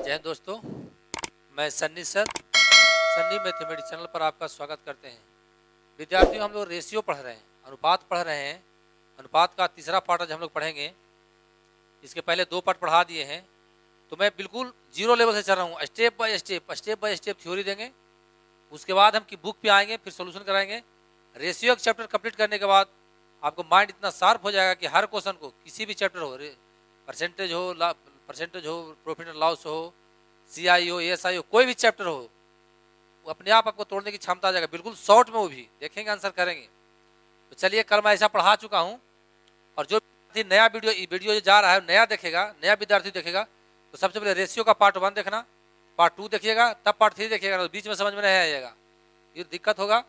जय हिंद दोस्तों, मैं Sunny sir Sunny mathematics channel पर आपका स्वागत करते हैं। विद्यार्थियों, हम लोग रेशियो पढ़ रहे हैं, अनुपात पढ़ रहे हैं। अनुपात का तीसरा पार्ट आज हम लोग पढ़ेंगे। इसके पहले 2 पार्ट पढ़ा दिए हैं, तो मैं बिल्कुल जीरो लेवल से चल रहा हूँ। स्टेप बाय स्टेप थ्योरी देंगे। उसके बाद हम की बुक पे आएंगे, फिर सोल्यूशन कराएंगे। रेशियो का चैप्टर कंप्लीट करने के बाद आपको माइंड इतना शार्प हो जाएगा कि हर क्वेश्चन को, किसी भी चैप्टर हो, परसेंटेज हो, प्रॉफिट एंड लॉस हो, CI हो, SI हो, कोई भी चैप्टर हो, वो अपने आप आपको तोड़ने की क्षमता आ जाएगा। बिल्कुल शॉर्ट में वो भी देखेंगे, आंसर करेंगे। तो चलिए, कल मैं ऐसा पढ़ा चुका हूँ, और जो नया वीडियो जो जा रहा है नया देखेगा, नया विद्यार्थी देखेगा, तो सबसे पहले रेशियो का पार्ट 1 देखना, पार्ट 2 देखिएगा, तब पार्ट 3 देखिएगा। तो बीच में समझ में नहीं आएगा, ये दिक्कत होगा।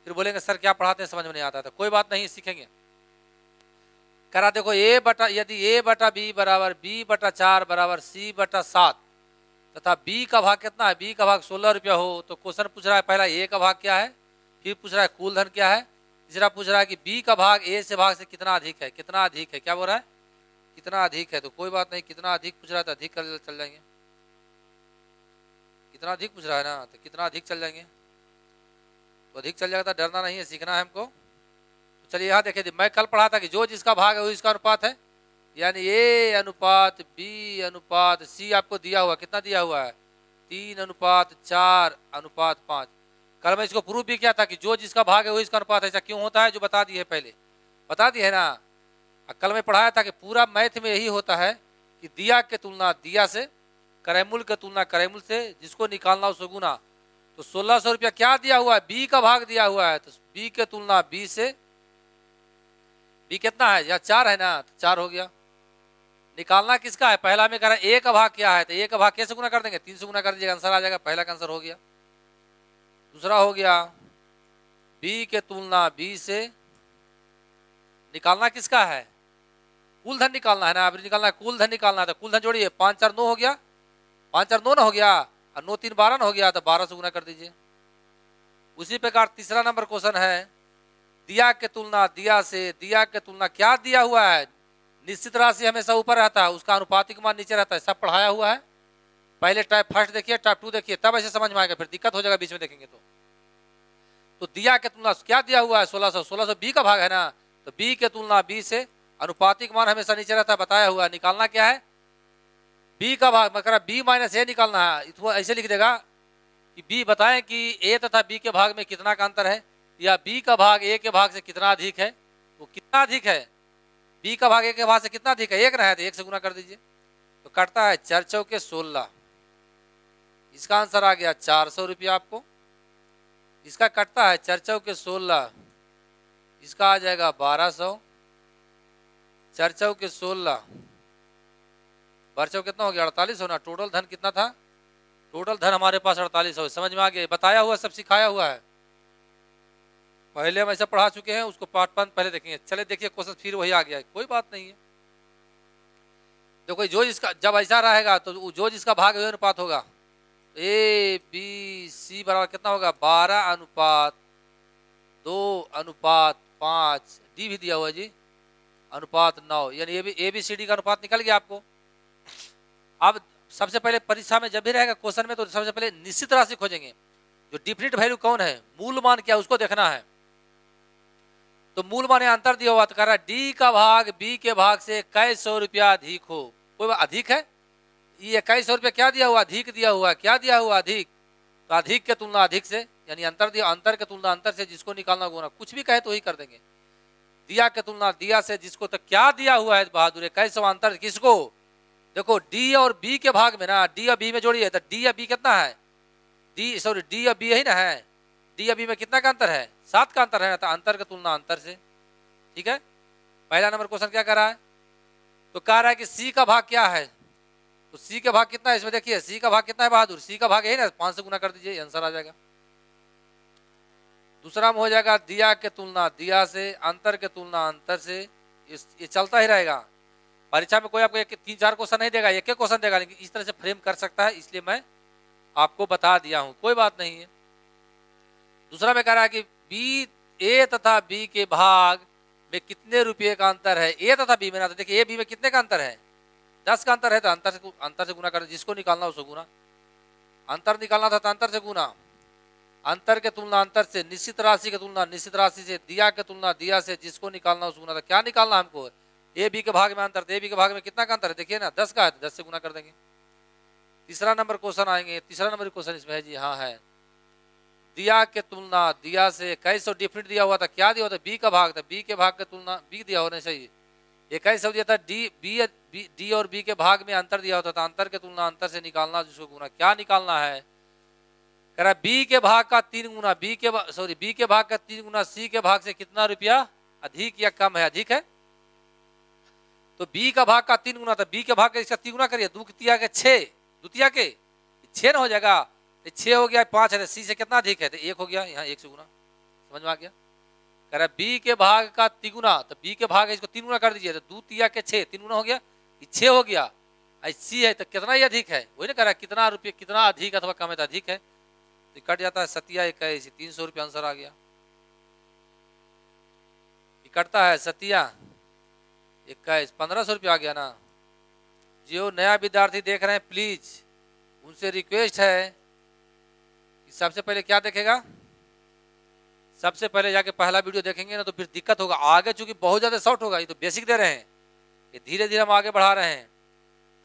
फिर बोलेंगे सर क्या पढ़ाते हैं, समझ में नहीं आता। तो कोई बात नहीं, सीखेंगे। करा देखो, यदि A/B बराबर B/4 बराबर C/7 तथा B का भाग कितना है, B का भाग 16 रुपया हो, तो क्वेश्चन पूछ रहा है पहला A का भाग क्या है, फिर पूछ रहा है कुल धन क्या है, तीसरा पूछ रहा है कि B का भाग A से भाग से कितना अधिक है, क्या बोल रहा है, कितना अधिक है। तो कोई बात नहीं, कितना अधिक पूछ रहा है तो अधिक कर चल जाएंगे। कितना अधिक पूछ रहा है ना, तो कितना अधिक चल जाएंगे, तो अधिक चल जाएगा। तो डरना नहीं है, सीखना है हमको। तो चलिए यहाँ देखिए, मैं कल पढ़ा था कि जो जिसका भाग है वो इसका अनुपात है, यानी A अनुपात B अनुपात C आपको दिया हुआ, कितना दिया हुआ है, 3:4:5। कल मैं इसको प्रूव भी किया था कि जो जिसका भाग है वो इसका अनुपात है। ऐसा क्यों होता है, जो बता दी है, पहले बता दी है ना। कल मैं पढ़ाया था कि पूरा मैथ में यही होता है कि दिया के तुलना दिया से, करैमूल के तुलना करैमूल से, जिसको निकालना उसको गुना। तो 1600 रुपया क्या दिया हुआ है, B का भाग दिया हुआ है, तो B के तुलना B से। B कितना है, या 4 है ना, तो 4 हो गया। निकालना किसका है, पहला में कह रहा है A का भाग क्या है, तो A का भाग कैसे गुना कर देंगे, 3 से गुना कर दीजिएगा, आंसर आ जाएगा। पहला का आंसर हो गया। दूसरा हो गया, B के तुलना B से। निकालना किसका है, कुल धन निकालना है ना, अभी निकालना है, कुल धन निकालना है। तो कुल धन जोड़िए, 5 4 9 हो गया, 5 4 9 ना हो गया, और 9 3 12 ना हो गया, तो 12 से गुना कर दीजिए। उसी प्रकार तीसरा नंबर क्वेश्चन है, दिया के तुलना दिया से, दिया के तुलना क्या दिया हुआ है, निश्चित राशि हमेशा ऊपर रहता है, उसका अनुपातिक मान नीचे रहता है, सब पढ़ाया हुआ है। पहले टाइप फर्स्ट देखिए, टाइप 2 देखिए, तब ऐसे समझ में आएगा, फिर दिक्कत हो जाएगा बीच में देखेंगे तो दिया के तुलना क्या दिया हुआ है, 1600 B का भाग है ना, तो B के तुलना B से, अनुपातिक मान हमेशा नीचे रहता है, बताया हुआ। निकालना क्या है, B का भाग, मतलब B माइनस A निकालना है। तो ऐसे लिख देगा कि B बताएं कि A तथा B के भाग में कितना का अंतर है, या B का भाग A के भाग से कितना अधिक है। वो कितना अधिक है, B का भाग A के भाग से कितना अधिक है, 1 ना है, तो 1 से गुना कर दीजिए। तो कटता है 4 चौके 16, इसका आंसर आ गया 400 रुपया आपको। इसका कटता है 4 चौके 16, इसका आ जाएगा 1200। 4 चौके 16, 12 कितना हो गया, 48 होना। टोटल धन कितना था, टोटल धन हमारे पास 48 हो। समझ में आ गया, बताया हुआ, सब सिखाया हुआ है, पहले हम ऐसा पढ़ा चुके हैं। उसको पार्ट 1 पहले देखेंगे। चले देखिए क्वेश्चन, फिर वही आ गया, कोई बात नहीं है। देखो, जो जिसका जब ऐसा रहेगा तो जो जिसका भाग है अनुपात होगा। ABC बराबर कितना होगा, 12:2:5। D भी दिया हुआ है जी, अनुपात 9, यानी ABCD का अनुपात निकल गया आपको। अब सबसे पहले परीक्षा में जब भी रहेगा क्वेश्चन में, तो सबसे पहले निश्चित राशि खोजेंगे। जो डिफिनिट वैल्यू कौन है, मूल मान क्या, उसको देखना है। तो मूल मान अंतर दिया हुआ, तो कह रहा है D का भाग B के भाग से 2100 रुपया अधिक हो। कोई अधिक है, ये 2100 रुपया क्या दिया हुआ, अधिक दिया हुआ, क्या दिया हुआ, अधिक। तो अधिक के तुलना अधिक से, यानी अंतर दिया, अंतर के तुलना अंतर से, जिसको निकालना गुना, कुछ भी कहे तो ही कर देंगे। दिया के तुलना दिया से, जिसको, तो क्या दिया हुआ है बहादुर, 2100 अंतर किसको। देखो D और B के भाग में ना, D और B में जोड़िए, तो D और B कितना है, D और B यही ना है। D और B में कितना का अंतर है, 7 का अंतर है ना, तो अंतर की तुलना अंतर से। ठीक है, पहला नंबर क्वेश्चन क्या कर रहा है, तो कह रहा है कि C का भाग क्या है। तो C का भाग कितना है, इसमें देखिए C का भाग कितना है बहादुर, C का भाग यही ना, 5 से गुना कर दीजिए, आंसर आ जाएगा। दूसरा में हो जाएगा, दिया के तुलना दिया से, अंतर के तुलना अंतर से। ये चलता ही रहेगा। परीक्षा में कोई आपको 3-4 क्वेश्चन नहीं देगा, एक क्वेश्चन देगा, लेकिन इस तरह से फ्रेम कर सकता है, इसलिए मैं आपको बता दिया हूं, कोई बात नहीं है। दूसरा में कह रहा है कि A तथा B के भाग में कितने रुपये का अंतर है, A तथा B में ना। तो देखिए A B में कितने का अंतर है, 10 का अंतर है तो अंतर से गुना कर, जिसको निकालना उसको गुना, अंतर निकालना था तो अंतर से गुना, अंतर के तुलना अंतर से, निश्चित राशि की तुलना निश्चित राशि से, दिया के तुलना दिया से, जिसको निकालना उसको गुना था। क्या निकालना हमको? ए बी के भाग में अंतर, ए बी के भाग में कितना का अंतर है देखिए ना, 10 का है तो 10 से गुना कर देंगे। तीसरा नंबर क्वेश्चन आएंगे, तीसरा नंबर क्वेश्चन इसमें है जी, हाँ है, दिया के तुलना दिया से 2100 डिफरेंट दिया हुआ था, क्या दिया हुआ था? बी का भाग था, बी के भाग के तुलना बी दिया होना चाहिए, 2100 दिया था, डी और बी के भाग में अंतर दिया होता था, अंतर के तुलना अंतर से निकालना जिसको गुना, क्या निकालना है? कह रहा बी के भाग का 3 गुना, बी के भाग का 3 गुना सी के भाग से कितना रुपया अधिक या कम है? अधिक है। तो बी का भाग का 3 गुना था, बी के भाग का इसका 3 गुना करिए, द्वितीया के 6, द्वितीया के 6 न हो जाएगा, 6 हो गया, 5 है, सी से कितना अधिक है? तो 1 हो गया, यहाँ 1 से गुना, समझ में आ गया। कह रहा बी के भाग का 3 गुना, तो बी के भाग इसको 3 गुना कर दीजिए, तो द्वितीया के 6, 3 गुना हो गया, 6 हो गया, सी है तो कितना ही अधिक है, वही ना कह रहा कितना रुपये, कितना अधिक अथवा कम है, तो अधिक है, तो कट जाता है, 7 21, 300 रुपये आंसर आ गया। कटता है 7 21, 1500 रुपये आ गया ना। जो नया विद्यार्थी देख रहे हैं प्लीज उनसे रिक्वेस्ट है कि सबसे पहले क्या देखेगा, सबसे पहले जाके पहला वीडियो देखेंगे ना तो फिर दिक्कत होगा आगे, चूंकि बहुत ज्यादा शॉर्ट होगा, ये तो बेसिक दे रहे हैं, ये धीरे धीरे हम आगे बढ़ा रहे हैं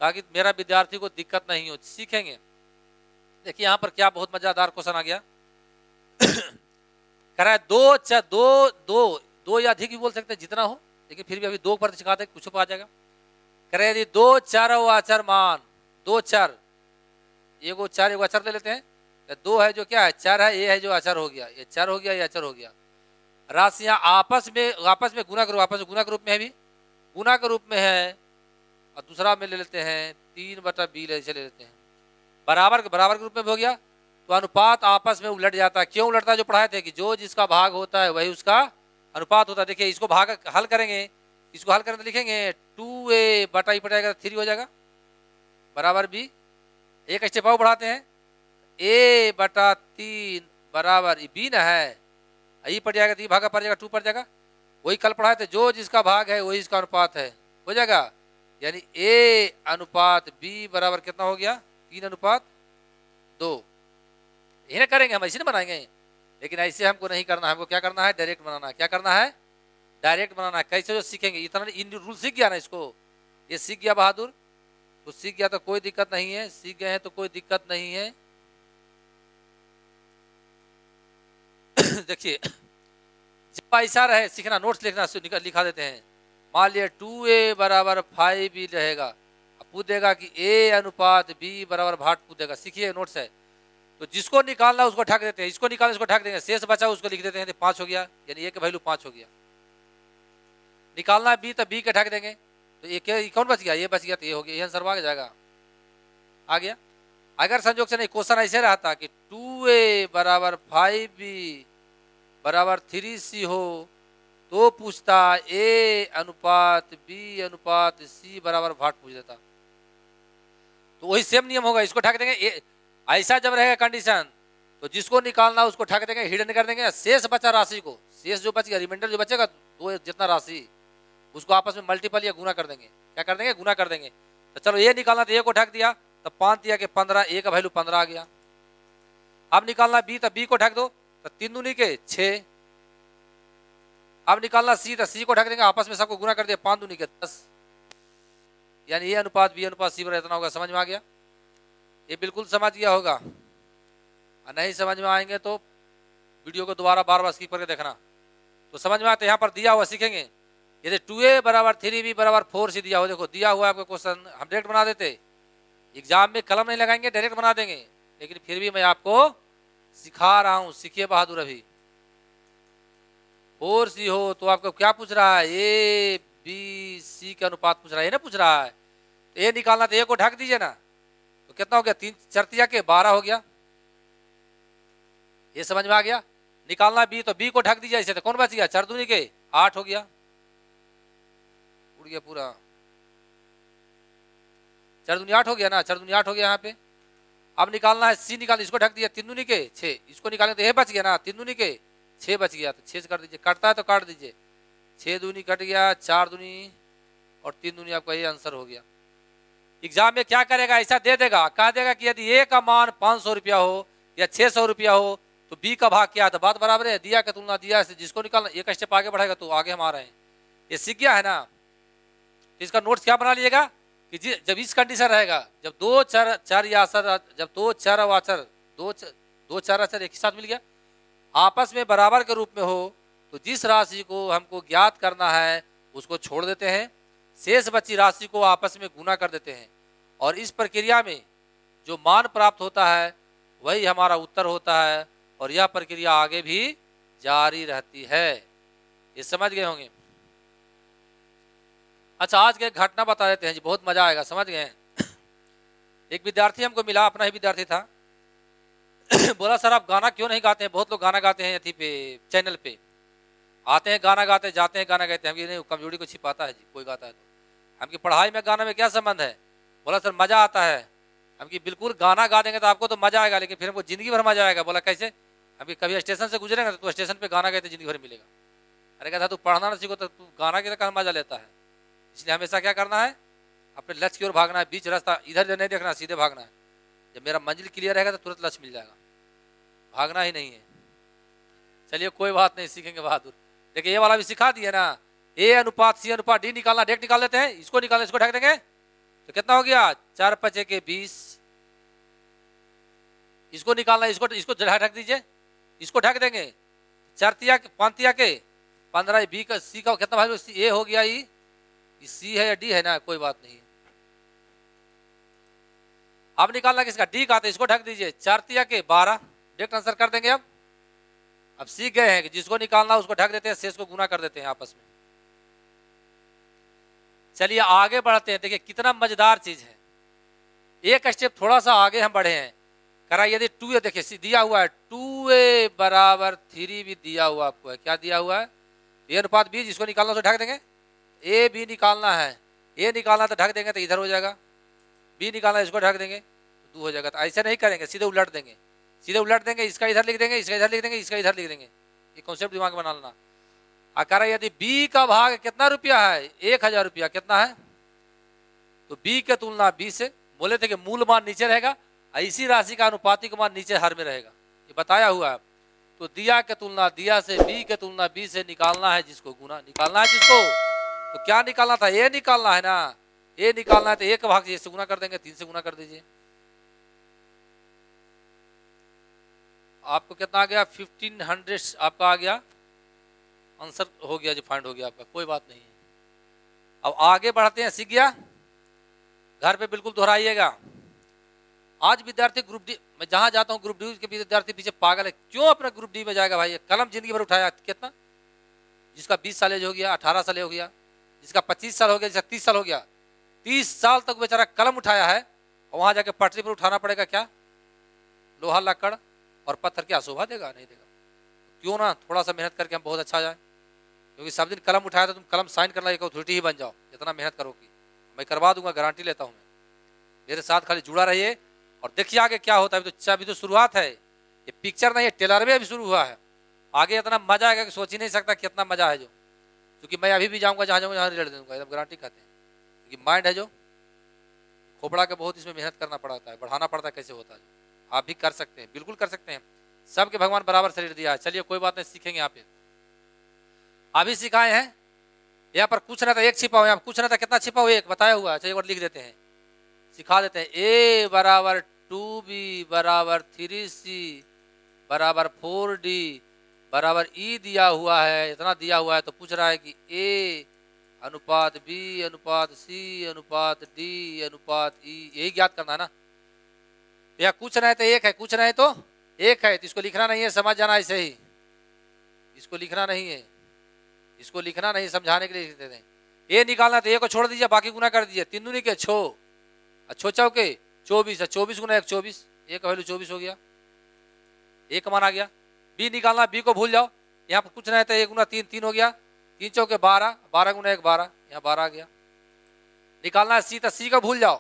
ताकि मेरा विद्यार्थी को दिक्कत नहीं हो, सीखेंगे। देखिए यहाँ पर क्या बहुत मजेदार क्वेश्चन आ गया। कह रहा है दो या अधिक भी बोल सकते हैं जितना हो, लेकिन फिर भी अभी 2 पर सिखाते कुछ आ जाएगा। कह रहे यदि 2 चर और अचर मान, 2 चर, एगो चर एगो अचर ले लेते हैं, तो 2 है जो क्या है? चर है, ये है जो अचर हो गया, ये चर हो गया, ये अचर हो गया। राशियां आपस में गुना करो, आपस में गुना के रूप में है, भी गुना के रूप में है, और दूसरा में ले लेते हैं 3/b ऐसे ले लेते हैं, बराबर के रूप में भी हो गया, तो अनुपात आपस में उलट जाता है। क्यों उलटता है? जो पढ़ाए थे कि जो जिसका भाग होता है वही उसका अनुपात होता है। देखिए इसको भाग हल करेंगे, इसको हल करें तो लिखेंगे 2a बटा ई पड़ेगा 3 हो जाएगा, बराबर b, एक स्टेप और बढ़ाते हैं, a बटा 3 बराबर b ना है, ई पड़ जाएगा, 3 भागा पड़ जाएगा, 2 पड़ जाएगा, वही कल पढ़ाए थे, जो जिसका भाग है वही इसका अनुपात है, हो जाएगा, यानी a अनुपात b बराबर कितना हो गया? 3:2। यही ना करेंगे हम, ऐसे ना बनाएंगे, लेकिन ऐसे हमको नहीं करना है, हमको क्या करना है? डायरेक्ट बनाना है। क्या करना है? डायरेक्ट बनाना है। कैसे जो सीखेंगे, इतना इन रूल सीख गया ना, इसको ये सीख गया बहादुर, तो सीख गया तो कोई दिक्कत नहीं है, सीख गए हैं तो कोई दिक्कत नहीं है। देखिए जब ऐसा रहे सीखना, नोट्स लिखना लिखा देते हैं, मान लिया 2a बराबर 5b रहेगा, पूछ देगा कि a अनुपात b बराबर भाट पूछ देगा, सीखिए नोट्स है, तो जिसको निकालना उसको ठग देते हैं, इसको निकालना इसको ठग देंगे, शेष बचा उसको लिख देते हैं, 5 हो गया, यानी a का वैल्यू 5 हो गया। निकालना b तो b के ठग देंगे, तो ये कौन बच गया? ये बच गया, तो ये हो गया, ये आंसर आ जाएगा, आ गया। अगर संयोग से नहीं क्वेश्चन ऐसे रहता कि 2a बराबर 5b बराबर 3c हो, तो पूछता a अनुपात b अनुपात c बराबर भाट पूछ देता, तो वही सेम नियम होगा, इसको ठग देंगे। ऐसा जब रहेगा कंडीशन तो जिसको निकालना उसको ठग देंगे, हिडन कर देंगे, शेष बचा राशि को, शेष जो बच गया, रिमाइंडर जो बचेगा, दो जितना राशि, उसको आपस में मल्टीपल या गुना कर देंगे। क्या कर देंगे? गुना कर देंगे। तो चलो ये निकालना, तो ए को ठग दिया, तो 5 दिया के 15, ए का वैल्यू 15 आ गया। अब निकालना बी, तो बी को ठग दो, तो 3 दूनी के 6। अब निकालना सी, तो सी को ठग देंगे, आपस में सबको गुना कर दिया, 5 दूनी के 10, यानी ए अनुपात बी अनुपात सी बराबर इतना होगा। समझ में आ गया? ये बिल्कुल समझ गया होगा, और नहीं समझ में आएंगे तो वीडियो को दोबारा बार बार स्किप करके देखना, तो समझ में आते। यहाँ पर दिया हुआ सीखेंगे, यदि 2a बराबर 3b बराबर 4c दिया हो, देखो दिया हुआ आपका क्वेश्चन, हम डायरेक्ट बना देते, एग्जाम में कलम नहीं लगाएंगे, डायरेक्ट बना देंगे, लेकिन फिर भी मैं आपको सिखा रहा हूँ, सीखिए बहादुर। अभी 4c हो तो आपको क्या पूछ रहा है? a b c के अनुपात पूछ रहा है, ये ना पूछ रहा है, तो ये निकालना, तो a को ढक दीजिए ना, तो कितना हो गया? 3 चरतिया के 12 हो गया, ये समझ में आ गया। निकालना b, तो b को ढक दीजिए ऐसे, तो कौन बच गया? 4 दूनी के 8 हो गया, उड़ गया पूरा, 4 दूनी 8 हो गया ना, 4 दूनी 8 हो गया यहाँ पे। अब निकालना है c, निकाल, इसको ढक दिया, 3 दूनी के 6, इसको निकालेंगे तो ये बच गया ना, 3 दूनी के 6 बच गया, तो 6 से कर दीजिए, कटता है तो काट दीजिए, 6 दूनी कट गया, 4 दूनी और 3 दूनी, आपका ये आंसर हो गया। एग्जाम में क्या करेगा, ऐसा दे देगा, कह देगा कि यदि ए का मान 500 रुपया हो या 600 रुपया हो तो बी का भाग क्या है, तो बात बराबर है। दिया का तुलना दिया से जिसको निकालना, एक स्टेप आगे बढ़ेगा तो आगे हम आ रहे हैं, ये सीख गया है ना। तो इसका नोट्स क्या बना लीजिएगा कि जब इस कंडीशन रहेगा, जब दो चर या अचर, जब दो चर और अचर, दो चर अचर एक ही साथ मिल गया, आपस में बराबर के रूप में हो, तो जिस राशि को हमको ज्ञात करना है उसको छोड़ देते हैं, शेष बची राशि को आपस में गुना कर देते हैं, और इस प्रक्रिया में जो मान प्राप्त होता है वही हमारा उत्तर होता है, और यह प्रक्रिया आगे भी जारी रहती है। ये समझ गए होंगे। अच्छा, आज के एक घटना बता देते हैं जी, बहुत मजा आएगा, समझ गए। एक विद्यार्थी हमको मिला, अपना ही विद्यार्थी था। बोला सर आप गाना क्यों नहीं गाते हैं, बहुत लोग गाना गाते हैं यथी पे चैनल पे, आते हैं गाना गाते, जाते हैं गाना गाते हैं, हम ये नहीं कमजोरी को छिपाता है जी, कोई गाता है तो हमकी पढ़ाई में गाना में क्या संबंध है। बोला सर मजा आता है। हमकी बिल्कुल गाना गा देंगे तो आपको तो मजा आएगा, लेकिन फिर हमको जिंदगी भर मजा आएगा। बोला कैसे, हमकी कभी स्टेशन से गुजरेगा तो तू स्टेशन पे गाना गाते जिंदगी भर मिलेगा। अरे कहता तू पढ़ना ना सीखो तो तू गाना के कहाँ मजा लेता है। इसलिए हमेशा क्या करना है, अपने लक्ष्य की ओर भागना है, बीच रास्ता इधर नहीं देखना, सीधे भागना है। जब मेरा मंजिल क्लियर रहेगा तो तुरंत लक्ष्य मिल जाएगा, भागना ही नहीं है। चलिए कोई बात नहीं, सीखेंगे बहादुर। देखिए ये वाला भी सिखा दिया ना, ए अनुपात सी अनुपात डी निकालना, डायरेक्ट निकाल लेते हैं, इसको निकालना, इसको ढक देंगे तो कितना हो गया 4 × 5 = 20। इसको निकालना, इसको ढक दीजिए, इसको ढक देंगे, 4 × 5 = 15, बी का सी का कितना भाई, ए हो गया, ये सी है या डी है ना, कोई बात नहीं। अब निकालना किसका, डी का, तो इसको ढक दीजिए, 4 × 12, डायरेक्ट आंसर कर देंगे। अब सीख गए हैं कि जिसको निकालना उसको ढक देते हैं, शेष को गुना कर देते हैं आपस में। चलिए आगे बढ़ते हैं, देखिए कितना मजेदार चीज है। एक स्टेप थोड़ा सा आगे हम बढ़े हैं, करा यदि 2a, देखिए दिया हुआ है 2a = 3 भी दिया हुआ आपको है, क्या दिया हुआ है, ए अनुपात बी, जिसको निकालना उसको ढक देंगे। ए बी निकालना है, ए निकालना तो ढक देंगे तो इधर हो जाएगा, बी निकालना इसको ढक देंगे तो 2 हो जाएगा। तो ऐसे नहीं करेंगे, सीधे उलट देंगे, सीधे उलट देंगे, इसका इधर लिख देंगे, इसका इधर लिख देंगे, इसका इधर लिख देंगे। ये कॉन्सेप्ट दिमाग में बना लेना। अकार यदि बी का भाग कितना रुपया है, 1000 रुपया, कितना है, तो बी के तुलना बी से, बोले थे कि मूल मान नीचे रहेगा, इसी राशि का अनुपातिक मान नीचे हर में रहेगा, ये बताया हुआ है। तो दिया के तुलना दिया से, बी के तुलना बी से निकालना है, जिसको गुना निकालना है जिसको, तो क्या निकालना था, ए निकालना है ना, ए निकालना है तो 1 भाग से गुना कर देंगे, 3 से गुना कर दीजिए। आपको कितना आ गया, 1500 आपका आ गया, आंसर हो गया जो फाइंड हो गया आपका, कोई बात नहीं है। अब आगे बढ़ते हैं, सीख गया, घर पे बिल्कुल दोहराइएगा। आज विद्यार्थी ग्रुप डी में जहां जाता हूं, ग्रुप डी के विद्यार्थी पीछे पागल है, क्यों अपना ग्रुप डी में जाएगा भाई, कलम जिंदगी भर उठाया कितना, जिसका 20 साल एज हो गया, 18 साल हो गया, जिसका 25 साल हो गया, जिसका 30 साल हो गया, 30 साल तक बेचारा कलम उठाया है, और वहां जाके पटरी पर उठाना पड़ेगा क्या, लोहा लकड़ और पत्थर, क्या शोभा देगा, नहीं देगा। क्यों ना थोड़ा सा मेहनत करके हम बहुत अच्छा जाए, क्योंकि सब दिन कलम उठाया तो तुम कलम साइन करना एक अथॉरिटी ही बन जाओ, जितना मेहनत करोगी मैं करवा दूंगा, गारंटी लेता हूँ मैं। मेरे साथ खाली जुड़ा रहिए और देखिए आगे क्या होता है। अभी तो शुरुआत है, ये पिक्चर नहीं है, टेलर में अभी शुरू हुआ है, आगे इतना मजा आएगा कि सोच ही नहीं सकता कितना मजा है। जो क्योंकि मैं अभी भी जाऊंगा, जहाँ जाऊंगा जहाँ रिजल्ट दूंगा, एकदम गारंटी खाते हैं, क्योंकि माइंड है जो खोपड़ा के बहुत इसमें मेहनत करना पड़ता है, बढ़ाना पड़ता है, कैसे होता है। आप भी कर सकते हैं, बिल्कुल कर सकते हैं, सबके भगवान बराबर शरीर दिया है। चलिए कोई बात नहीं, सीखेंगे यहाँ पे, अभी सिखाए हैं। यहाँ पर कुछ ना था, एक छिपा हुआ, यहाँ कुछ ना था, कितना छिपा हुआ, एक बताया हुआ है। चलिए एक बार लिख देते हैं, सिखा देते हैं। A = 2B = 3C = 4D = E दिया हुआ है, इतना दिया हुआ है, तो पूछ रहा है कि A अनुपात B अनुपात C अनुपात D अनुपात E, यही ज्ञात करना है ना। या कुछ नहीं तो एक है, कुछ नहीं तो एक है, तो इसको लिखना नहीं है, समझ जाना ऐसे ही, इसको लिखना नहीं है, इसको लिखना नहीं, समझाने के लिए लिख देते हैं। ए निकालना तो ए को छोड़ दीजिए, बाकी गुना कर दीजिए, 3 दूनी के 6, 6 चौके 24 है, 24 गुना 1 24, ए का वैल्यू 24 हो गया, एक मान आ गया। बी निकालना, बी को भूल जाओ, यहाँ पर कुछ नहीं था, 1 गुना 3 3 हो गया, 3 चौके 12, 12 गुना 1 12, यहाँ 12 आ गया। निकालना है सी, तो सी का भूल जाओ,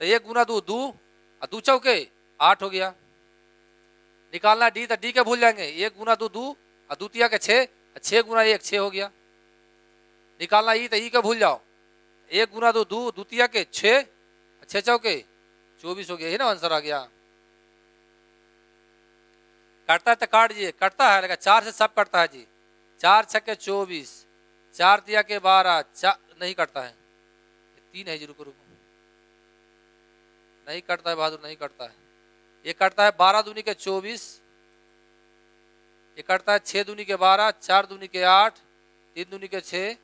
तो 1 गुना 2 2 और 2 चौके 8 हो गया। निकालना डी, तो डी के भूल जाएंगे, 1 गुना 2 2 और 2 तिया के 6, 6 गुना 1 6 हो गया। निकालना ई, तो ई का भूल जाओ, 1 गुना 2 2 2 तिया के 6, 6 चौके 24 हो गया, ये ना आंसर आ गया। कटता है तो काट दीजिए, कटता है लेकिन 4 से सब कटता है जी। 4 छक्के 24, 4 दिया के 12, 4 नहीं कटता है, 3 है जी, रुको रुको, नहीं कटता है बहादुर, नहीं कटता है। ये कटता है 12 दूनी के 24, ये कटता है 6 दूनी के 12, 4 दूनी के 8, 3 दूनी के 6,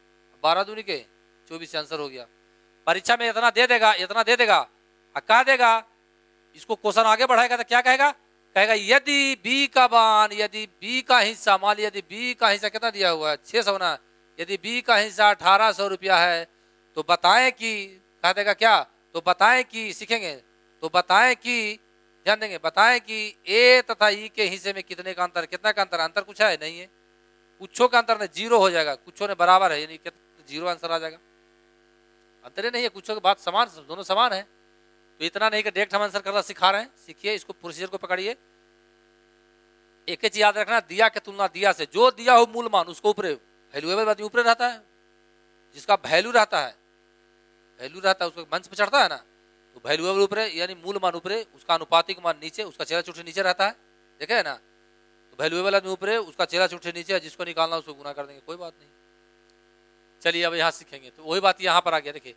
12 दूनी के 24 आंसर हो गया। परीक्षा में इतना दे देगा, इतना दे देगा, कह देगा इसको क्वेश्चन आगे बढ़ाएगा तो क्या कहेगा, कहेगा यदि बी का मान, यदि बी का हिस्सा, मान लिया यदि बी का हिस्सा कितना दिया हुआ है 600 ना, यदि बी का हिस्सा 1800 रुपया है तो बताएं कि, कह देगा क्या, तो बताएं कि, सीखेंगे तो बताएं कि, ध्यान देंगे, बताएं कि ए तथा ई के हिस्से में कितने का अंतर, कितना का अंतर, अंतर कुछ है नहीं है, कुछों का अंतर नहीं, 0 हो जाएगा, कुछों ने बराबर है यानी 0 आंसर आ जाएगा, अंतर ही नहीं है, कुछों की बात समान, दोनों समान है। तो इतना नहीं कि डायरेक्ट हम आंसर करना सिखा रहे हैं, सीखिए इसको, प्रोसीजर को पकड़िए। एक चीज याद रखना, दिया के तुलना दिया से, जो दिया हो मूल मान उसको ऊपरे, वैल्यूएबल बात ऊपरे रहता है, जिसका वैल्यू रहता है, वैल्यू रहता है उसको मंच पे चढ़ता है ना, तो वैल्यूएबल ऊपरे यानी मूल मान ऊपरे, उसका अनुपातिक मान नीचे, उसका चेहरा चुट्ठी नीचे रहता है, देखे है ना, तो वैल्यूएबल आदमी ऊपरे, उसका चेहरा चुट्ठी नीचे है, जिसको निकालना उसको गुना कर देंगे, कोई बात नहीं। चलिए अब यहाँ सीखेंगे, तो वही बात यहाँ पर आ गया, देखिए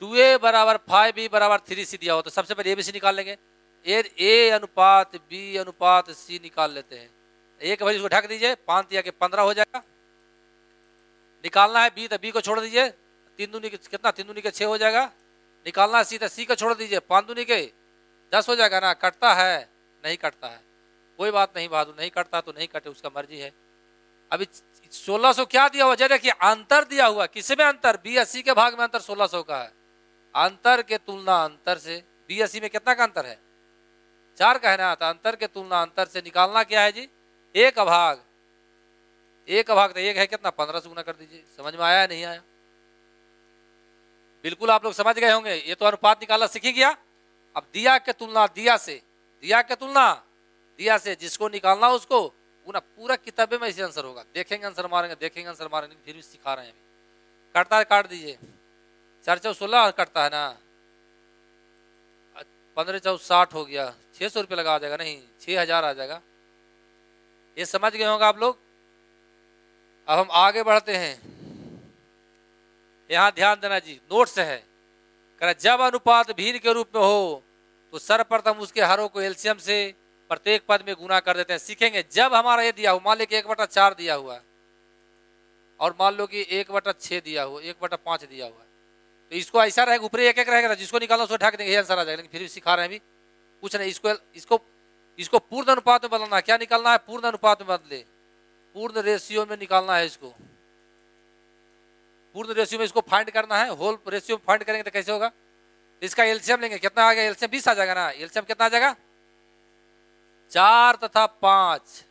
2a बराबर 5b बराबर 3c दिया हो तो सबसे पहले ABC निकाल लेंगे, ए अनुपात बी अनुपात सी निकाल लेते हैं। एक भाई इसको ढक दीजिए, 5 दिया के 15 हो जाएगा, निकालना है बी तो बी को छोड़ दीजिए, 3 दूनी के कितना, 3 दूनी के 6 हो जाएगा, निकालना है सी तो सी को छोड़ दीजिए, 5 दूनी के 10 हो जाएगा ना, कटता है नहीं कटता है, कोई बात नहीं बहादुर, नहीं कटता तो नहीं कटे, उसका मर्जी है। अभी 1600 क्या दिया हुआ, देखिए अंतर दिया हुआ, किसी में अंतर, बी 80 के भाग में अंतर 1600 का है, अंतर के तुलना अंतर से, बी 80 में कितना का अंतर है 4 का है ना, तो अंतर के तुलना अंतर से निकालना क्या है जी, एक अभाग, एक अभाग तो एक है कितना 15 से गुना कर दीजिए। समझ में आया नहीं आया, बिल्कुल आप लोग समझ गए होंगे, ये तो अनुपात निकालना सीख ही गया। अब दिया के तुलना दिया से, दिया के तुलना दिया से, जिसको निकालना उसको गुना, पूरा किताबे में इसी आंसर होगा, देखेंगे आंसर मारेंगे, देखेंगे आंसर मारेंगे, फिर भी सिखा रहे हैं अभी। काटता है काट दीजिए, 4 चौ 16 कटता है ना, 15 चौ 60 हो गया, 600 रुपये लगा जाएगा, नहीं 6000 आ जाएगा, ये समझ गए होंगे आप लोग। अब हम आगे बढ़ते हैं, यहाँ ध्यान देना जी, नोट्स है, जब अनुपात भिन्न के रूप में हो तो सर्वप्रथम उसके हरों को एलसीएम से प्रत्येक पद में गुना कर देते हैं। सीखेंगे जब हमारा ये दिया हुआ, मान लो कि 1/4 दिया हुआ है और मान लो कि 1/6 दिया हुआ, 1/5 दिया हुआ है, तो इसको ऐसा रहेगा, ऊपर एक एक रहेगा, जिसको निकालना उसको ढक देंगे, ये आंसर आ जाएगा। लेकिन फिर भी सिखा रहे हैं अभी, कुछ नहीं, इसको पूर्ण अनुपात में बदलना है। क्या निकालना है, पूर्ण अनुपात में बदले, पूर्ण रेशियो में निकालना है इसको, पूर्ण रेशियो में इसको फाइंड करना है, होल रेशियो में फाइंड करेंगे तो कैसे होगा, इसका एलसीएम लेंगे, कितना आ गया एलसीएम 20 आ जाएगा ना, एलसीएम कितना आ जाएगा 4 तथा 5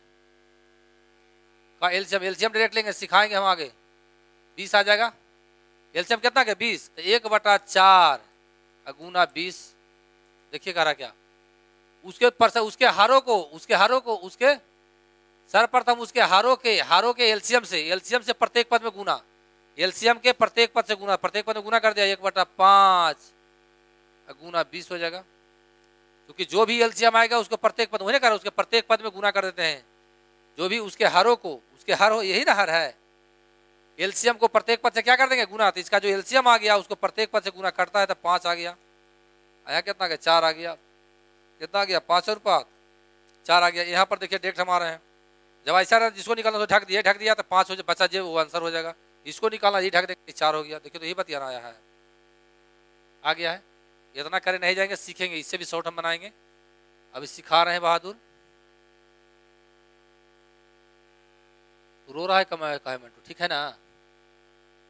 का एलसीएम, एलसीएम डायरेक्ट लेंगे, सिखाएंगे हम आगे, 20 आ जाएगा, एलसीएम कितना के 20, तो 1/4 गुना 20, देखिए कह रहा क्या, उसके ऊपर से उसके हारों को उसके सर्वप्रथम उसके हारों के एलसीएम से प्रत्येक पद में गुना, एलसीएम के प्रत्येक पद से गुना, प्रत्येक पद में गुना कर दिया, 1/5 गुना 20 हो जाएगा, क्योंकि जो भी एलसीएम आएगा उसको प्रत्येक पद, कर उसके प्रत्येक पद में गुना कर देते हैं, जो भी उसके हरों को, उसके हर हो, यही ना हर है, एलसीएम को प्रत्येक पद से क्या कर देंगे गुना, तो इसका जो एलसीएम आ गया उसको प्रत्येक पद से गुना करता है तो 5 आ गया, आया कितना गया 4 आ गया, कितना आ गया 5 और 5 4 आ गया। यहाँ पर देखिए डायरेक्ट हम आ रहे हैं, जब ऐसा रहा जिसको निकालना तो ढक दिया तो 5 हो जाए, बचा जो वो आंसर हो जाएगा, इसको निकालना ये ढक देंगे 4 हो गया। देखिए तो यही बतियाना आया है, आ गया है, इतना करे नहीं जाएंगे, सीखेंगे, इससे भी शॉर्ट हम बनाएंगे, अभी सिखा रहे हैं बहादुर। रो रहा है कमेंट, ठीक है ना,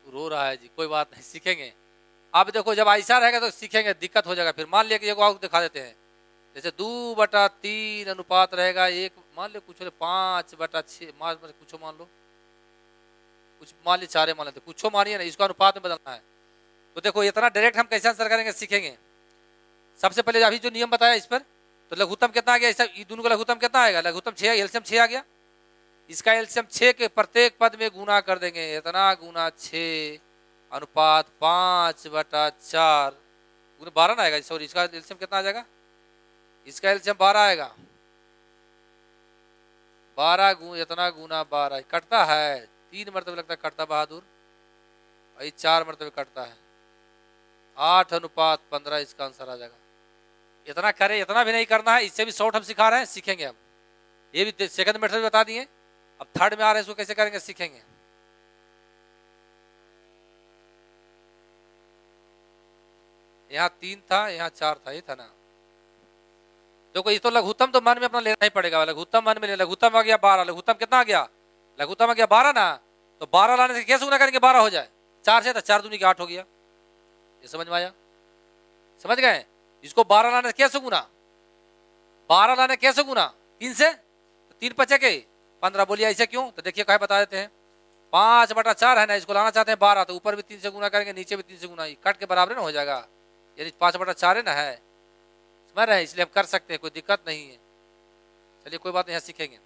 रो रहा है जी, कोई बात नहीं, सीखेंगे। अब देखो जब ऐसा रहेगा तो सीखेंगे, दिक्कत हो जाएगा फिर। मान लिया कि एगो और दिखा देते हैं, जैसे 2/3 अनुपात रहेगा, एक मान लो कुछ 5/6 कुछ मान लो, कुछ मान ली 4 मान लेते, कुछ मानिए ना, इसको अनुपात में बदलना है। तो देखो इतना डायरेक्ट हम कैसे आंसर करेंगे, सीखेंगे। सबसे पहले अभी जो नियम बताया इस पर, तो लघुत्तम कितना आ गया, ये दोनों का लघुत्तम कितना आएगा, लघुत्तम 6, एलसीएम 6 आ गया, इसका एलसीएम 6 के प्रत्येक पद में गुना कर देंगे, इतना गुना 6 अनुपात 5/4 गुना 12 ना आएगा, सॉरी इसका एलसीएम कितना आ जाएगा, इसका एलसीएम 12 आएगा। 12 इतना गुना 12 कटता है, 3 मरतबे लगता है कटता बहादुर, और 4 मरतबे कटता है, 8:15 इसका आंसर आ जाएगा। इतना करे, इतना भी नहीं करना है, इससे भी शॉर्ट हम सिखा रहे हैं, सीखेंगे हम। ये भी सेकंड मेथड बता दिए, अब थर्ड में आ रहे हैं, इसको कैसे करेंगे सीखेंगे। यहाँ 3 था, यहाँ 4 था, ये था ना। देखो ये तो लघुत्तम तो मन में अपना लेना ही पड़ेगा, लघुत्तम मन में ले, लघुत्तम आ गया 12, लघुत्तम कितना आ गया, लघुत्तम आ गया 12 ना, तो 12 लाने से कैसे गुना करेंगे 12 हो जाए, 4 से, तो 4 दूनी के 8 हो गया। ये समझ में आया, समझ गए। इसको 12 लाने से कैसे गुना, 12 लाने कैसे गुना, 3 से, तो 3 पचे के 15, बोलिए ऐसे क्यों, तो देखिए कहे बता देते हैं, 5/4 है ना, इसको लाना चाहते हैं 12, तो ऊपर भी 3 से गुना करेंगे, नीचे भी 3 से गुना, कट के बराबर ना हो जाएगा, यानी 5/4 है ना, है समझ रहे हैं, इसलिए हम कर सकते हैं, कोई दिक्कत नहीं है। चलिए कोई बात नहीं, यहाँ सीखेंगे।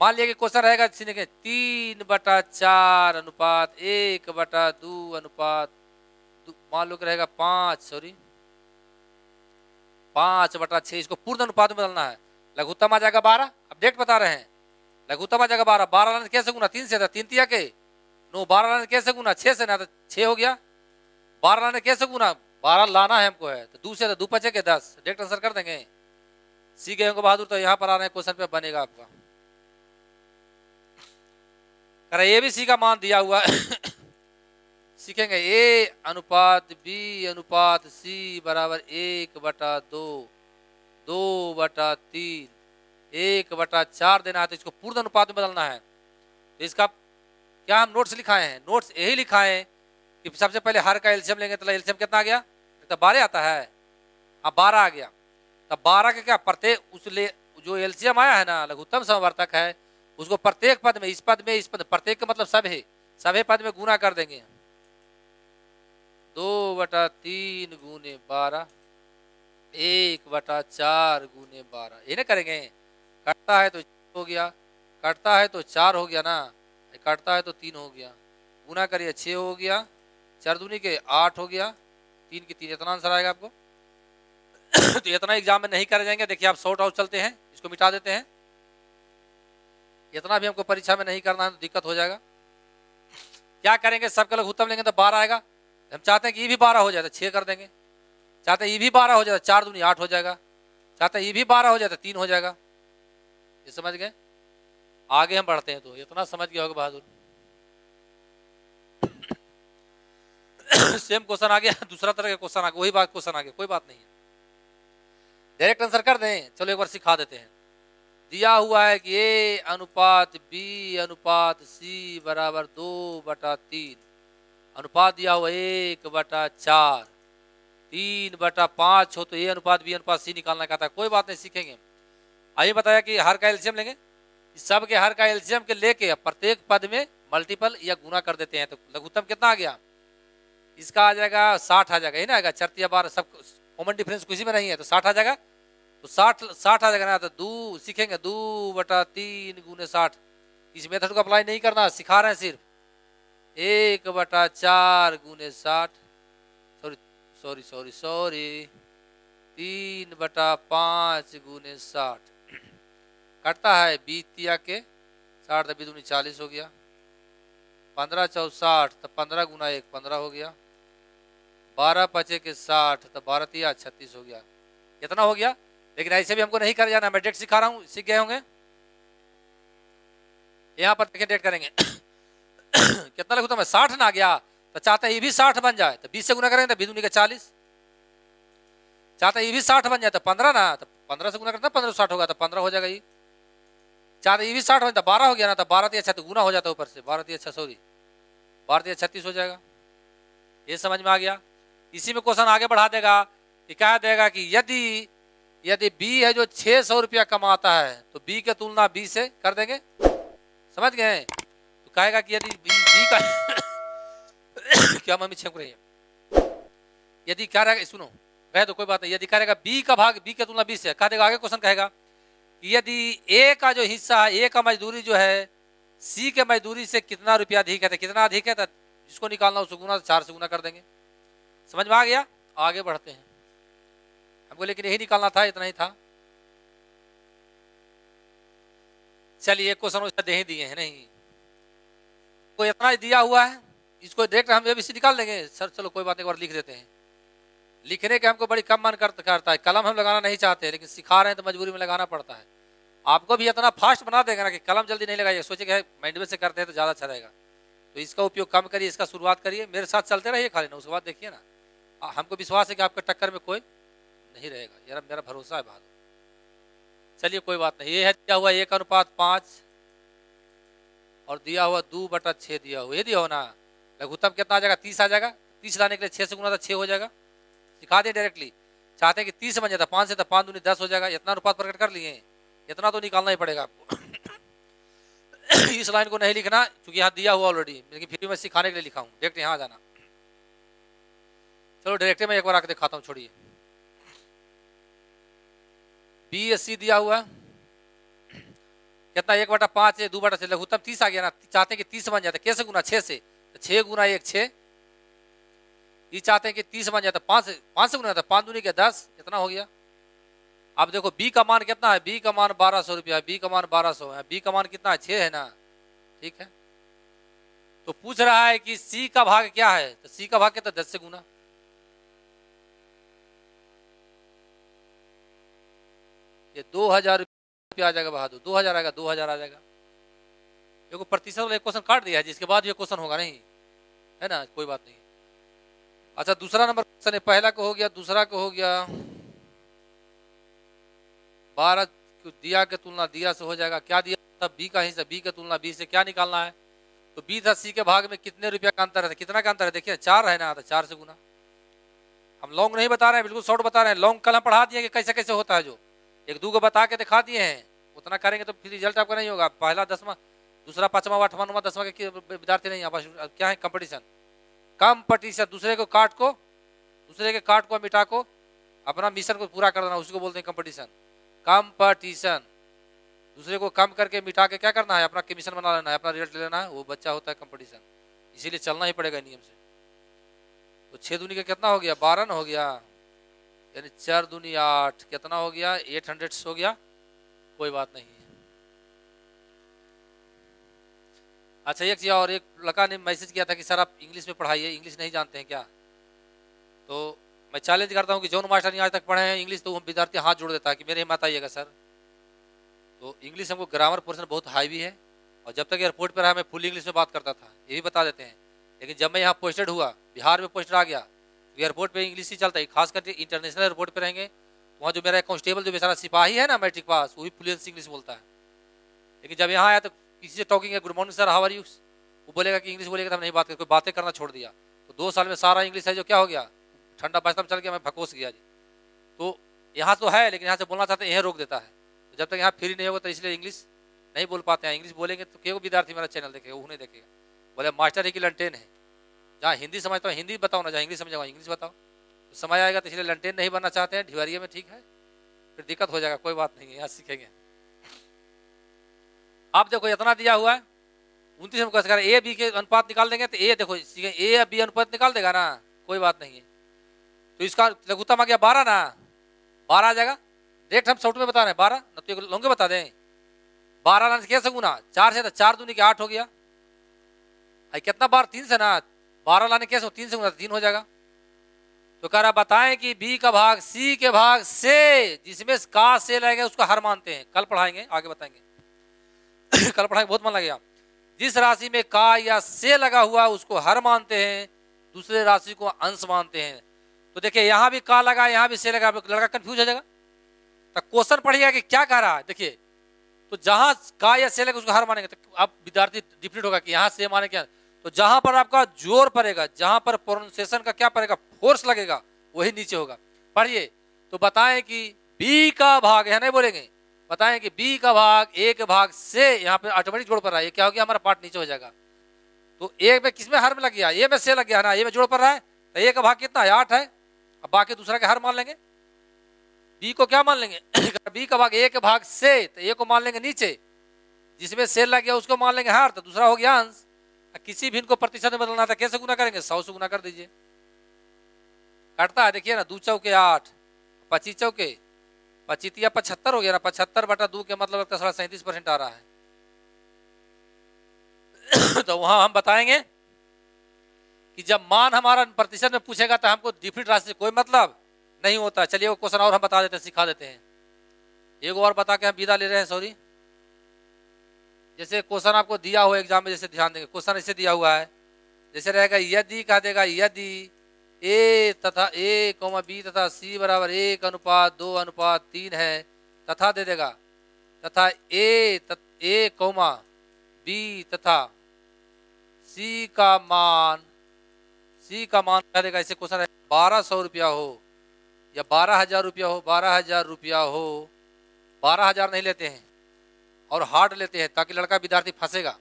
मान लिया कि क्वेश्चन रहेगा 3/4 अनुपात 1/2 अनुपात, मान लो कि रहेगा 5/6, इसको पूर्ण अनुपात में बदलना है। लघुत्तम आ जाएगा 12, अब डेट बता रहे हैं, लघुत्तम आ जाएगा 12, 12 लाने कैसे गुना, 3 से था, 3 तिया के 9, 12 लाने कैसे गुना 6 से ना, तो 6 हो गया। 12 लाने कैसे गुना, 12 लाना है हमको है, तो 2 से, तो 2 पचे के 10, डायरेक्ट आंसर कर देंगे। सीख गए होंगे बहादुर, तो यहाँ पर आ रहे हैं क्वेश्चन पे बनेगा आपका। करे ए बी सी का मान दिया हुआ सीखेंगे, ए अनुपात बी अनुपात सी बराबर 1/2, 2/3, 1/4 देना है, तो इसको पूर्ण अनुपात में बदलना है। तो इसका क्या हम नोट्स लिखाए हैं, नोट्स यही लिखाए हैं कि सबसे पहले हर का एलसीएम लेंगे, तो एलसीएम कितना आ गया, तो 12 आता है, अब 12 आ गया, तब 12 के क्या प्रत्येक उस ले जो एलसीएम आया है ना, लघुत्तम समवर्तक है, उसको प्रत्येक पद में, इस पद में, इस पद, प्रत्येक का मतलब सभी पद में गुना कर देंगे। 2/3 गुने 12, 1/4 गुने 12, ये ना करेंगे। कटता है तो हो गया, कटता है तो 4 हो गया ना, कटता है तो 3 हो गया, गुना करिए 6 हो गया, 4 दूनी के 8 हो गया, 3 की 3, इतना आंसर आएगा आपको। तो इतना एग्जाम में नहीं कर जाएंगे, देखिए आप शॉर्ट आउट चलते हैं, इसको मिटा देते हैं, इतना भी हमको परीक्षा में नहीं करना है तो दिक्कत हो जाएगा। क्या करेंगे, सबका लघुत्तम लेंगे तो 12 आएगा, हम चाहते हैं कि ये भी 12 हो जाए तो 6 कर देंगे, चाहते हैं ये भी 12 हो जाए तो 4 दूनी 8 हो जाएगा, चाहते हैं ये भी 12 हो जाए तो 3 हो जाएगा। ये समझ गए, आगे हम बढ़ते हैं, तो इतना समझ गया होगा बहादुर। सेम क्वेश्चन आ गया, दूसरा तरह का क्वेश्चन आ गया, वही बात क्वेश्चन आ गया, कोई बात नहीं है, डायरेक्ट आंसर कर दें। चलो एक बार सिखा देते हैं। दिया हुआ है कि ए अनुपात बी अनुपात सी बराबर 2/3, अनुपात दिया हुआ 1/4, 3/5 हो तो ए अनुपात बी अनुपात सी निकालना कहता है, कोई बात नहीं सीखेंगे। आइए बताया कि हर का एलसीएम लेंगे, सब के हर का एलसीएम के लेके प्रत्येक पद में मल्टीपल या गुना कर देते हैं, तो लघुत्तम कितना आ गया, इसका आ जाएगा 60 आ जाएगा, ही ना आएगा, 4 या 12 सब कॉमन डिफरेंस किसी में नहीं है, तो 60 आ जाएगा, तो 60 आ जाएगा ना, तो 2 सीखेंगे, 2/3 गुने 60। इस मेथड को अप्लाई नहीं करना, सिखा रहे हैं सिर्फ 1/4 गुने 60, सॉरी 3/5 गुने 60, कटता है 20 तिया के 60, 20 दूनी 40 हो गया, 15×4 60, तो 15 गुना 1 15 हो गया, 12 पचे के 60, तो 12 तिया 36 हो गया, इतना हो गया। लेकिन ऐसे भी हमको नहीं कर जाना, मैं डेट सिखा रहा हूँ, सीख गए होंगे। यहाँ पर देखिए डेट करेंगे कितना लघुत्तम है, 60 ना गया, तो चाहते हैं ये भी 60 बन जाए, तो 20 से गुना करेंगे तो 20 दूनी के 40, चाहते हैं ये भी 60 बन जाए तो 15 ना, तो 15 से गुना करता 15 60 होगा, तो 15 हो जाएगा। ये चाहते ये भी 60 बन जाए, 12 हो गया ना, तो 12 तिया 36 गुना हो जाता है ऊपर से, 12 तिया 36 हो जाएगा। ये समझ में आ गया। इसी में क्वेश्चन आगे बढ़ा देगा कि क्या देगा कि यदि बी है जो 600 रुपया कमाता है, तो बी के तुलना बी से कर देंगे, समझ गए। तो कहेगा कि यदि बी का क्या मम्मी छेक रही है, यदि क्या रहेगा, सुनो कहे तो कोई बात नहीं, यदि कहेगा बी का भाग बी के तुलना बी से, कह देगा आगे क्वेश्चन कहेगा कि यदि ए का जो हिस्सा है, ए का मजदूरी जो है सी के मजदूरी से कितना रुपया अधिक है, तो कितना अधिक है, तो जिसको निकालना उसको गुना 4 से गुना कर देंगे। समझ में आ गया। आगे बढ़ते हैं। हमको लेकिन यही निकालना था, इतना ही था। चलिए एक क्वेश्चन उसका दे ही दिए हैं, नहीं कोई इतना ही दिया हुआ है, इसको डायरेक्ट हम एबीसी निकाल देंगे सर। चलो कोई बात नहीं, एक बार लिख देते हैं। लिखने के हमको बड़ी कम मन करता है, कलम हम लगाना नहीं चाहते, लेकिन सिखा रहे हैं तो मजबूरी में लगाना पड़ता है। आपको भी इतना फास्ट बना देगा ना कि कलम जल्दी नहीं लगाइए, सोचिए माइंड में से करते हैं तो ज़्यादा अच्छा रहेगा। तो इसका उपयोग कम करिए, इसका शुरुआत करिए, मेरे साथ चलते रहिए खाली ना, उसके बाद देखिए ना, हमको विश्वास है कि आपके टक्कर में कोई नहीं रहेगा, यार मेरा भरोसा है बहादुर। चलिए कोई बात नहीं, ये है दिया हुआ 1:5 और दिया हुआ 2/6 दिया हुआ, ये दिया हो ना। लघुत्तम कितना आ जाएगा? 30 आ जाएगा। 30 लाने के लिए 6 से गुना था, 6 हो जाएगा। सिखा दें डायरेक्टली, चाहते हैं कि 30 बन जाता, 5 से तो 5 दूनी 10 हो जाएगा। इतना अनुपात प्रकट कर लिए, इतना तो निकालना ही पड़ेगा आपको। इस लाइन को नहीं लिखना क्योंकि यहाँ दिया हुआ ऑलरेडी, लेकिन फिर भी मैं सिखाने के लिए लिखा हूँ। डायरेक्ट यहाँ आ जाना। चलो डायरेक्ट में एक बार आकर दिखाता हूँ, छोड़िए। BSc दिया हुआ कितना? 1/5 है, 2/6, लघुत्तम 30 आ गया ना। चाहते हैं कि 30 बन जाता, कैसे गुना? 6 से, 6 गुना 1 6। ये चाहते हैं कि 30 बन जाता, 5 से गुना, 5 दूनी के 10, इतना हो गया। अब देखो बी का मान कितना है? बी का मान 1200 रुपया, बी का मान 1200 है। बी का मान कितना है? 6 है ना, ठीक है। तो पूछ रहा है कि सी का भाग क्या है, तो सी का भाग कितना? 10 से गुना। ये 2000 रुपया आ जाएगा बहादुर, 2000 आएगा, 2000 आ जाएगा। देखो प्रतिशत वाला एक क्वेश्चन काट दिया है, जिसके बाद ये क्वेश्चन होगा नहीं, है ना, कोई बात नहीं। अच्छा दूसरा नंबर क्वेश्चन है, पहला को हो गया, दूसरा को हो गया। 12 दिया के तुलना दिया से हो जाएगा, क्या दिया था? बी का हिस्सा, बी की तुलना बी से, क्या निकालना है? तो बी था सी के भाग में कितने रुपया का अंतर है? कितना का अंतर है? देखिए 4 है ना, तो 4 से गुना। हम लॉन्ग नहीं बता रहे हैं, बिल्कुल शॉर्ट बता रहे हैं। लॉन्ग कल हम पढ़ा दिए कि कैसे कैसे होता है, जो 1 2 को बता के दिखा दिए हैं। उतना करेंगे तो फिर रिजल्ट आपका नहीं होगा। पहला 10वां, दूसरा 5वां, 8वां, 9वां, 10वां के विद्यार्थी नहीं, क्या है? कंपटीशन। कंपटीशन, दूसरे को काट को, दूसरे के काट को मिटा को अपना मिशन को पूरा कर देना, उसी को बोलते हैं कंपटीशन। कंपटीशन, दूसरे को कम करके मिटा के क्या करना है? अपना मिशन बना लेना है, अपना रिजल्ट लेना है, वो बच्चा होता है कंपटीशन। इसीलिए चलना ही पड़ेगा नियम से। तो 6 दूनी का कितना हो गया? 12 हो गया, यानी 4 दूनी 8, कितना हो गया? 800 हो गया। कोई बात नहीं है। अच्छा एक चीज और, एक लड़का ने मैसेज किया था कि सर आप इंग्लिश में पढ़ाइए, इंग्लिश नहीं जानते हैं क्या? तो मैं चैलेंज करता हूँ कि जौन मास्टर नहीं आज तक पढ़े हैं इंग्लिश, तो वो विद्यार्थी हाथ जोड़ देता है कि मेरे हिम्मत आइएगा सर। तो इंग्लिश हमको ग्रामर पोर्शन बहुत हाई भी है, और जब तक एयरपोर्ट पर रहा मैं फुल इंग्लिश में बात करता था, ये भी बता देते हैं। लेकिन जब मैं यहाँ पोस्टेड हुआ, बिहार में पोस्टेड आ गया, तो एयरपोर्ट पे इंग्लिश ही चलता है। खास करके इंटरनेशनल एयरपोर्ट पे रहेंगे, वहाँ जो मेरा कांस्टेबल जो बेचारा सिपाही है ना मैट्रिक पास, वो भी फ्लुएंसी इंग्लिश बोलता है। लेकिन जब यहाँ आया तो किसी से टॉकिंग है, good morning sir, how are you, वो बोलेगा कि इंग्लिश बोलेगा तो हम नहीं बात कर, कोई बातें करना छोड़ दिया। तो 2 साल में सारा इंग्लिश है जो क्या हो गया, ठंडा बस्ता में चल गया, मैं भकोस गया जी। तो यहाँ तो है, लेकिन यहाँ से बोलना चाहते हैं, यहीं रोक देता है। तो जब तक यहाँ फ्री नहीं होगा तो इसलिए इंग्लिश नहीं बोल पाते हैं। इंग्लिश बोलेंगे तो क्यों विद्यार्थी मेरा चैनल देखेगा, वो नहीं देखेगा। बोले मास्टर ही की लंटेन है, जहाँ हिंदी समझता हूँ हिंदी बताओ ना, जहाँ इंग्लिश समझाओ इंग्लिश बताओ। तो समझ आएगा, तो इसलिए लंटेन नहीं बनना चाहते हैं, ढिवरिया में, ठीक है, फिर दिक्कत हो जाएगा। कोई बात नहीं है, यहाँ सीखेंगे। आप देखो इतना दिया हुआ है, 29 में कैसे करें? ए बी के अनुपात निकाल देंगे तो ए देखो ए या बी अनुपात निकाल देगा ना, कोई बात नहीं है। तो इसका लघुत्तम आ गया 12 ना, 12 आ जाएगा। डायरेक्ट हम शॉर्ट में बता रहे हैं 12, न तो लॉन्ग बता दें। 12 लाने से कैसे गुना? 4 से, तो 4 दूनी के 8 हो गया। कितना बार? 3 से ना, 12 लाने कैसे? 3 से गुना 3 हो जाएगा। तो कह रहा बताएं कि बी का भाग सी के भाग से, जिसमें का से लगेगा उसको हर मानते हैं। कल पढ़ाएंगे, आगे बताएंगे। कल पढ़ाएंगे, बहुत मन लगेगा। जिस राशि में का या से लगा हुआ उसको हर मानते हैं, दूसरे राशि को अंश मानते हैं। तो देखिए यहाँ भी का लगा, यहाँ भी से लगा, लड़का कंफ्यूज हो जाएगा। तो क्वेश्चन पढ़िएगा कि क्या कह रहा है। देखिए तो जहां का या से लगा उसको हर मानेंगे, तो अब विद्यार्थी डिफरेंट होगा कि यहाँ से माने क्या। तो जहां पर आपका जोर पड़ेगा, जहां पर प्रोनाउंसिएशन का क्या पड़ेगा, फोर्स लगेगा, वही नीचे होगा। पढ़िए। तो बताएं कि बी का भाग, यहाँ नहीं बोलेंगे, बताएं कि बी का भाग ए के भाग से, यहाँ पे ऑटोमेटिक जोड़ पड़ रहा है, ये क्या हो गया, हमारा पार्ट नीचे हो जाएगा। तो ए में किसमें हर में लग गया? ए में से लग गया ना, ए में जोड़ पड़ रहा है, तो ए का भाग कितना है? 8 है। अब बाकी दूसरा के हर मान लेंगे, बी को क्या मान लेंगे? बी का भाग ए के भाग से, तो ए को मान लेंगे नीचे, जिसमें से लग गया उसको मान लेंगे हर, तो दूसरा हो गया अंश। किसी भी इनको प्रतिशत में बदलना था, कैसे गुना करेंगे? 100 से गुना कर दीजिए। कटता है, देखिए ना, 2 चौके 8, 25 चौके 25 75 हो गया ना, 75/2 के मतलब लगता है 37% आ रहा है। तो वहां हम बताएंगे कि जब मान हमारा प्रतिशत में पूछेगा तो हमको डिफिट राशि से कोई मतलब नहीं होता। चलिए वो क्वेश्चन और हम बता देते हैं, सिखा देते हैं। एक और बता के हम विदा ले रहे हैं, सॉरी। जैसे क्वेश्चन आपको दिया हुआ एग्जाम में, जैसे ध्यान देंगे, क्वेश्चन ऐसे दिया हुआ है, जैसे रहेगा यदि कह देगा यदि ए तथा ए कौमा बी तथा सी बराबर 1:2:3 है, तथा दे देगा, तथा ए कौमा बी तथा सी का मान कह देगा। ऐसे क्वेश्चन है 1200 रुपया हो या 12,000 रुपया हो, 12,000 रुपया हो, 12,000 नहीं लेते हैं और हार्ड लेते हैं ताकि लड़का विद्यार्थी फंसेगा।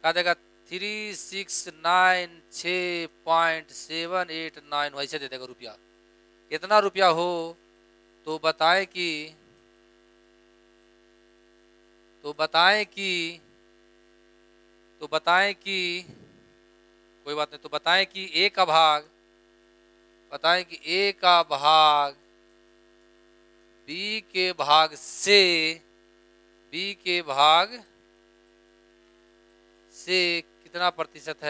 कह देगा 369.789 वैसे दे देगा रुपया। इतना रुपया हो तो बताएं कि कोई बात नहीं, तो बताएं कि ए का भाग बी के भाग से कितना प्रतिशत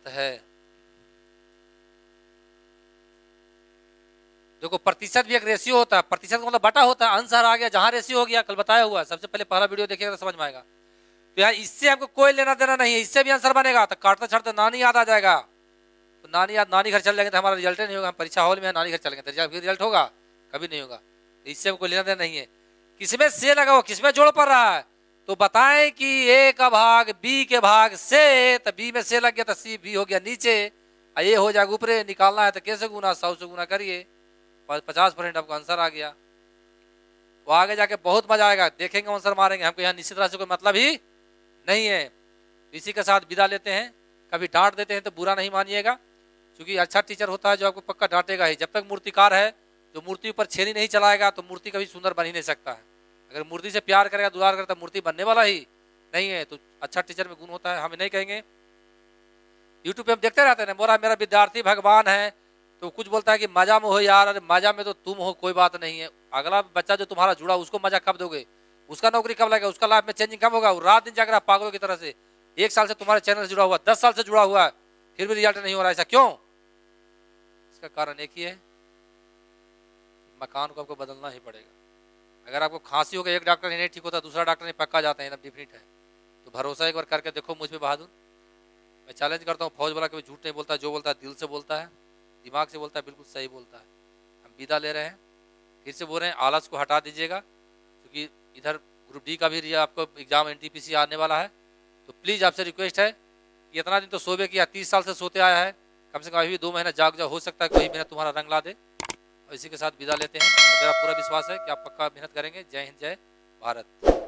है। देखो प्रतिशत भी एक रेशियो होता है, प्रतिशत का मतलब बटा होता है, आंसर आ गया जहां रेशियो हो गया, कल बताया हुआ। सबसे पहले पहला वीडियो देखिएगा तो समझ में आएगा। तो यार इससे हमको कोई लेना देना नहीं है, इससे भी आंसर बनेगा तो काटते छाटते नानी याद आ जाएगा। तो नानी घर चल जाएंगे तो हमारा रिजल्ट नहीं होगा। हम परीक्षा हॉल में नानी घर चलेंगे तो रिजल्ट होगा? कभी नहीं होगा। तो इससे हमको लेना देना नहीं है। किसमें से लगा हुआ, किसमें जोड़ पड़ रहा है, तो बताएं कि ए का भाग बी के भाग से, तो बी में से लग गया तो सी बी हो गया नीचे, ये हो जाएगा ऊपरे। निकालना है तो कैसे गुना, 100 से गुना करिए, 50% आपको आंसर आ गया। वो आगे जाके बहुत मजा आएगा, देखेंगे आंसर मारेंगे। हमको यहाँ निश्चित राशि कोई मतलब ही नहीं है। इसी के साथ विदा लेते हैं। कभी डांट देते हैं तो बुरा नहीं मानिएगा, क्योंकि अच्छा टीचर होता है जो आपको पक्का डांटेगा ही। जब तक मूर्तिकार है जो मूर्ति ऊपर छेनी नहीं चलाएगा तो मूर्ति कभी सुंदर बन ही नहीं सकता है। अगर मूर्ति से प्यार करेगा, दुलार करेगा, तो मूर्ति बनने वाला ही नहीं है। तो अच्छा टीचर में गुण होता है, हम नहीं कहेंगे। यूट्यूब पे हम देखते रहते हैं, बोला मेरा विद्यार्थी भगवान है, तो कुछ बोलता है कि मजा में हो यार। अरे मजा में तो तुम हो, कोई बात नहीं है। अगला बच्चा जो तुम्हारा जुड़ा उसको मजा कब दोगे, उसका नौकरी कब लगेगा, उसका लाइफ में चेंजिंग कब होगा। रात दिन जाग रहा पागलों की तरह से, 1 साल से तुम्हारे चैनल से जुड़ा हुआ, 10 साल से जुड़ा हुआ है, फिर भी रिजल्ट नहीं हो रहा। ऐसा क्यों? इसका कारण एक ही है, मकान को आपको बदलना ही पड़ेगा। अगर आपको खांसी हो गई, एक डॉक्टर नहीं ठीक होता, दूसरा डॉक्टर नहीं पक्का जाता है, एकदम डिफरेंट है। तो भरोसा एक बार करके देखो मुझ पे बहादुर। मैं चैलेंज करता हूँ, फौज वाला कभी झूठ नहीं बोलता, जो बोलता है दिल से बोलता है, दिमाग से बोलता है, बिल्कुल सही बोलता है। हम विदा ले रहे हैं, फिर से बोल रहे हैं आलस को हटा दीजिएगा, क्योंकि इधर ग्रुप डी का भी आपको एग्जाम NTPC आने वाला है। तो प्लीज़ आपसे रिक्वेस्ट है कि इतना दिन तो सोबे किया, 30 साल से सोते आया है, कम से कम अभी 2 महीना जाग जाओ, हो सकता है कोई मेहनत तुम्हारा रंग ला दे। और इसी के साथ विदा लेते हैं। मेरा पूरा विश्वास है कि आप पक्का मेहनत करेंगे। जय हिंद, जय भारत।